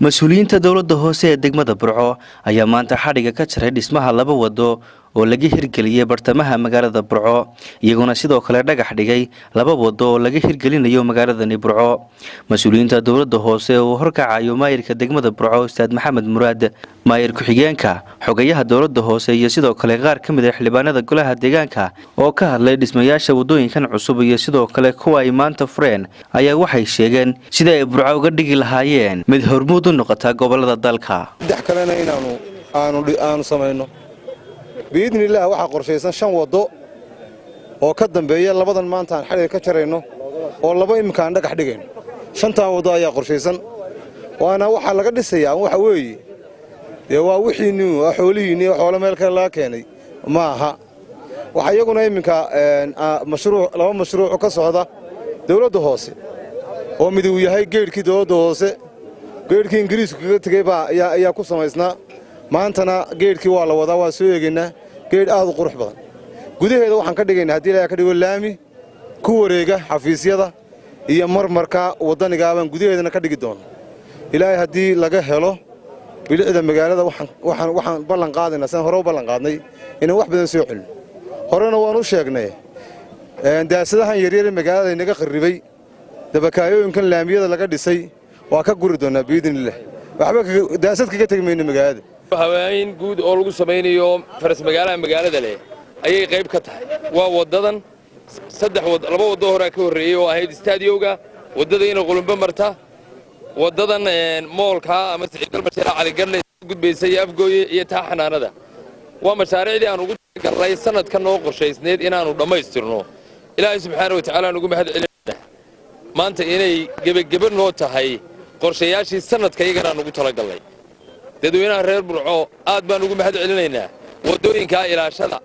mas-uuliyiinta dowladda hoose ee degmada Burco ayaa maanta xadhiga ka jaray dhismaha laba wado oo laga hirgeliyay bartamaha magaalada Burco iyaguna sidoo kale dhagax dhigay laba wado oo laga hirgelinayo magaaladani Burco. mas-uuliyiinta dowladda hoose oo horkacayo maayirka degmada Burco Ustaad Maxamed Muraad, maayir ku-xigeenka, xogayaha dowladda hoose iyo sidoo kale qaar ka mid ah xildhibaanada golaha deegaanka oo ka hadlay dhismayaasha wadooyinkan cusub iyo sidoo kale kuwa ay maanta fureen ayaa waxay sheegeen sida ay Burco uga dhigi lahaayeen mid hormuud u noqota gobolada dalka. saddex kalena aanu sameeyno biidnillaah waxa qorshaysan 5 wado oo ka dambeeya labadan maanta aan xiriir ka jarayno oo laba imika aan dhagax dhigayno. 5 wado ayaa qorshaysan waana waxa laga dhisayaa waxa weeye waa wixiinu xoolihiina xoolo meel kale la keenay ma aha. waxa iyaguna imika laba mashruuc ka socda dowladda hoose oo mid uu yahay geedkii dowladda hoose geedkii Ingiriisku kaga tagay ayaa ku samaysnaa maantana geedkii waa la wadaa waa soo eegaynaa geed aad u qurux badan gudaheeda waxaan ka dhigaynaa hadii la ka dhigo laami ku wareega xafiisyada iyo marmarka wadaniga aan gudaheedana ka dhigi doono ilaahay hadii laga helo bilicda magaalada waxaan ballan qaadayna san hore u ballan qaadnay inaan wax badan soo celin horena waan u sheegnay daasadahan yaryar ee magaalada inaga qarribay dabakaayooyinkan laamiyada laga dhisay waa ka guri doonaa biidnillaah waxba daasad kaga tagmayno magaalada hawaayin guud oo lagu sameeyo faras magaalada leh ayay qayb ka tahay waa wadadan laba wado hore ka horeeyay oo ahayd stadiyoga wadada inay qulumba marta wadadan moolka ama siciidal bashiir cali garle gudbaysay afgooye iyo taa xanaanada waa mashaariicdii aan ugu galay sanadkan noo qorshaysneed inaanu dhamaystirno ilaahay subxaanahu wa ta'aala nagu mahad celinaa maanta inay gabagaba noo tahay qorshayaashii sanadka iyagana ugu talagalay dadweynaha reer Burco aad baan ugu mahad celinaynaa wadooyinka ilaashada.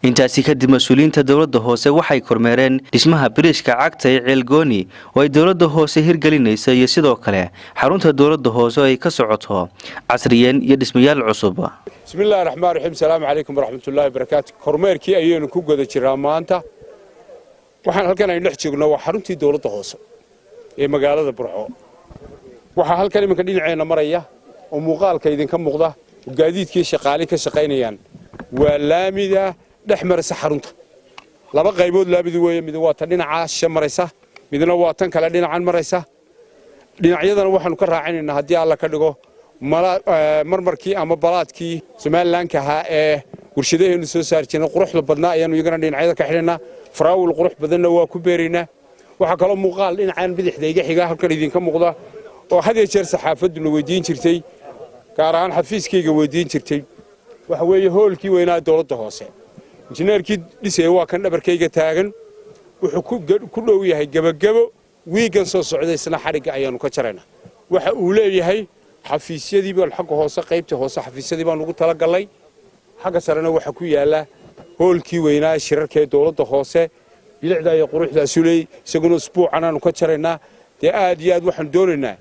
intaasi kadib mas-uuliyiinta dowladda hoose waxay kormeereen dhismaha biriishka cagta ee Ceelgooni oo ay dowladda hoose hirgelinayso iyo sidoo kale xarunta dowladda hoose ay ka socoto casriyeen iyo dhismayaal cusub. bismillaahir rahmaanir rahiim salaamu calaykum waraxmatullaahi wabarakaatuh. kormeerkii ayaynu ku guda jiraa maanta waxaan halkan ay dhex joogno waa xaruntii dowladda hoose ee magaalada Burco. waxa halkan iminka dhinaceena maraya oo muuqaalka idinka muuqda gaadiidkii shaqaale ka shaqaynayaan waa laamida dhexmaraysa xarunta laba qaybood laamidu weeye mid waa tan dhinaca maraysa midna waa tan kale dhinacan maraysa dhinacyadana waxaanu ka raacinaynaa hadii alla ka dhigo marmarkii ama balaadkii Somaliland ka ahaa ee warshadaheenu soo saarjina quruxda badnaa ayaanu iyagana dhinacyada ka xidhnaa faraawil qurux badanna waa ku beeraynaa waxa kale muuqaal dhinacan bidixda iga xiga halkan idinka muuqda oo had iyo jeer saxaafadu la weydiin jirtay gaar ahaan xafiiskayga weydiin jirtay waxa weeye hoolkii weynaa dowladda hoose injineerkii dhisay waa kan dhabarkayga taagan wuxuu ku dhow yahay gabagabo wiigan soo socday isna xariga ayaanu ka jaraynaa waxa uu leeyahay xafiisyadii bal xagga hoose qaybta hoose xafiisyadii baan ugu tala galay xagga sarena waxa ku yaala hoolkii weynaa shirarka ee dowladda hoose bilicda iyo quruxda sulay isaguna usbuucan aanu ka jaraynaa aad iyo aad waxaan doonaynaa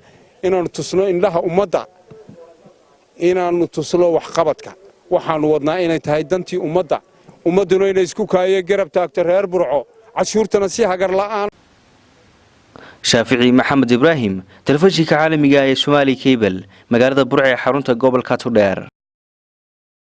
inaanu tusno indhaha ummadda inaanu tusno wax qabadka waxaanu wadnaa inay tahay dantii ummaduna inay isku kaayo garab taagto reer Burco cashuurtana si hagar la'aan. Shaafici Maxamed Ibraahim, telefishinka caalamiga ee Somali Cable, magaalada Burco ee xarunta gobolka Togdheer.